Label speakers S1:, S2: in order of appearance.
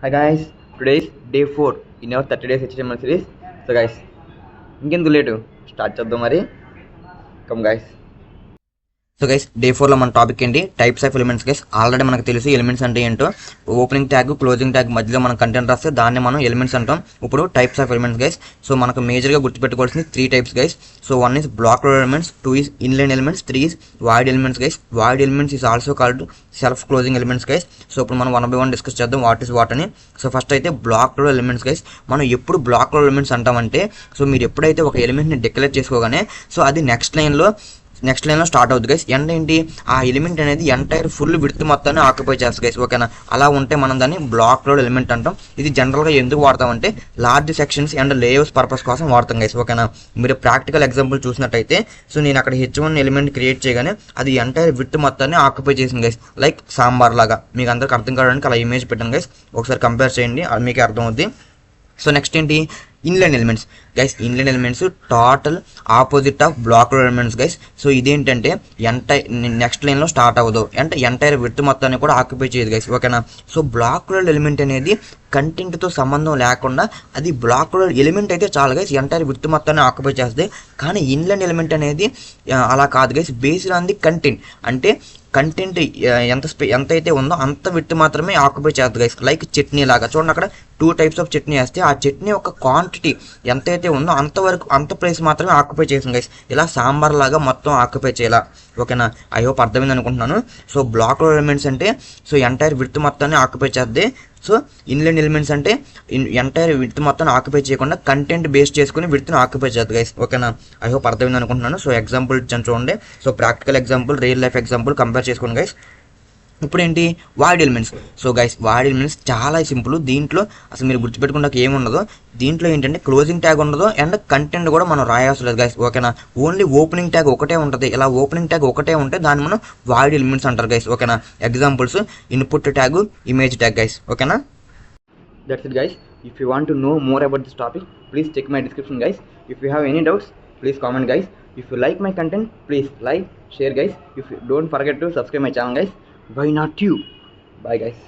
S1: Hi guys, today is day 4 in our 30 days HTML series. So guys, ఇంకెందుకు late start చేద్దాం మరి. Come guys. So guys day 4లో మన topic ఏంటి, types of elements guys. Already మనకు తెలుసు elements అంటే ఏంటో. ఓపెనింగ్ ట్యాగ్, క్లోజింగ్ ట్యాగ్ మధ్యలో మనం కంటెంట్ రాస్తే దాన్ని మనం ఎలిమెంట్స్ అంటాం. ఇప్పుడు types of elements guys. So మనకు మేజర్గా గుర్తుపెట్టుకోవాల్సింది 3 types guys. So 1 is block elements, 2 is inline elements, 3 is void elements guys. Void elements is also called self closing elements guys. So ఇప్పుడు మనం 1 by 1 డిస్కస్ చేద్దాం what is what అని. So first అయితే block elements guys. మనం ఎప్పుడు block elements అంటామంటే, so మీరు ఎప్పుడైతే ఒక ఎలిమెంట్ని డిక్లేర్ చేసుకోగానే సో అది నెక్స్ట్ లైన్లో స్టార్ట్ అవుతుంది గైస్. ఏంటి ఆ ఎలిమెంట్ అనేది ఎంటైర్ ఫుల్ విడ్త్ మొత్తాన్ని ఆక్యుపై చేస్తుంది గైస్. ఓకేనా, అలా ఉంటే మనం దాన్ని బ్లాక్ లోడ్ ఎలిమెంట్ అంటాం. ఇది జనరల్గా ఎందుకు వాడతామంటే large sections and layouts purpose కోసం వాడతాం గైస్. ఓకేనా, మీరు ప్రాక్టికల్ ఎగ్జాంపుల్ చూసినట్టయితే సో నేను అక్కడ H1 ఎలిమెంట్ క్రియేట్ చేయగానే అది ఎంటైర్ విడ్త్ మొత్తాన్ని ఆక్యుపై చేసింది గైస్. లైక్ సాంబార్ లాగా. మీకు అందరికి అర్థం కావడానికి అలా ఇమేజ్ పెట్టాను గైస్. ఒకసారి కంపేర్ చేయండి, అది మీకు అర్థం అవుతుంది. సో నెక్స్ట్ ఏంటి, inline elements guys. Inline elements total opposite of block elements guys. So ఇదేంటంటే నెక్స్ట్ లైన్లో స్టార్ట్ అవ్వదు, అంటే ఎంటైర్ విడ్త్ మొత్తాన్ని కూడా ఆక్యుపై చేయదు గైస్. ఓకేనా, సో బ్లాక్ ఎలిమెంట్ అనేది కంటెంట్తో సంబంధం లేకుండా అది బ్లాక్ ఎలిమెంట్ అయితే చాలా గైస్, ఎంటైర్ విడ్త్ మొత్తాన్ని ఆక్యుపై చేస్తుంది. కానీ ఇన్లైన్ ఎలిమెంట్ అనేది అలా కాదు guys, based on the content. అంటే కంటెంట్ ఎంత అయితే ఉందో అంత విడ్త్ మాత్రమే ఆక్యుపై చేస్తుంది గైస్. లైక్ చట్నీ లాగా చూడండి, అక్కడ 2 టైప్స్ ఆఫ్ చట్నీ వేస్తే ఆ చట్నీ యొక్క క్వాంటిటీ ఎంతైతే ఉందో అంతవరకు అంత ప్లేస్ మాత్రమే ఆక్యుపై చేసింది గైస్. ఇలా సాంబార్ లాగా మొత్తం ఆక్యుపై చేయాల. ఓకేనా, ఐ హోప్ అర్థమైంది అనుకుంటున్నాను. సో బ్లాక్ ఎలిమెంట్స్ అంటే సో ఎంటైర్ విడ్త్ మొత్తాన్ని ఆక్యుపై చేద్ది. సో ఇన్లైన్ ఎలిమెంట్స్ అంటే ఎంటైర్ విడ్త్ మొత్తాన్ని ఆక్యుపై చేయకుండా కంటెంట్ బేస్ చేసుకుని విడ్త్ని ఆక్యుపై చేద్ది గైస్. ఓకేనా, ఐ హోప్ అర్థమైంది అనుకుంటున్నాను. సో ఎగ్జాంపుల్ ఇచ్చాను చూడండి. So practical example, real life example compare చేసుకోండి గైస్. ఇప్పుడు ఏంటి, void elements. So guys void elements చాలా సింపుల్. దీంట్లో అసలు మీరు గుర్తుపెట్టుకున్న ఏముండదు. దీంట్లో ఏంటంటే క్లోజింగ్ ట్యాగ్ ఉండదు అండ్ కంటెంట్ కూడా మనం రాయాల్సి లేదు గైస్. ఓకేనా, ఓన్లీ ఓపెనింగ్ ట్యాగ్ ఒకటే ఉంటుంది. ఇలా ఓపెనింగ్ ట్యాగ్ ఒకటే ఉంటే దాన్ని మనం వాయిడ్ ఎలిమెంట్స్ అంటారు గైస్. ఓకేనా, examples input tag, image tag guys. ఓకేనా, that's it guys. If you want to know more about this topic please check my description guys. If you have any doubts please comment guys. If you like my content, please like, share guys. If you don't forget to subscribe my channel guys. Why not you? Bye guys.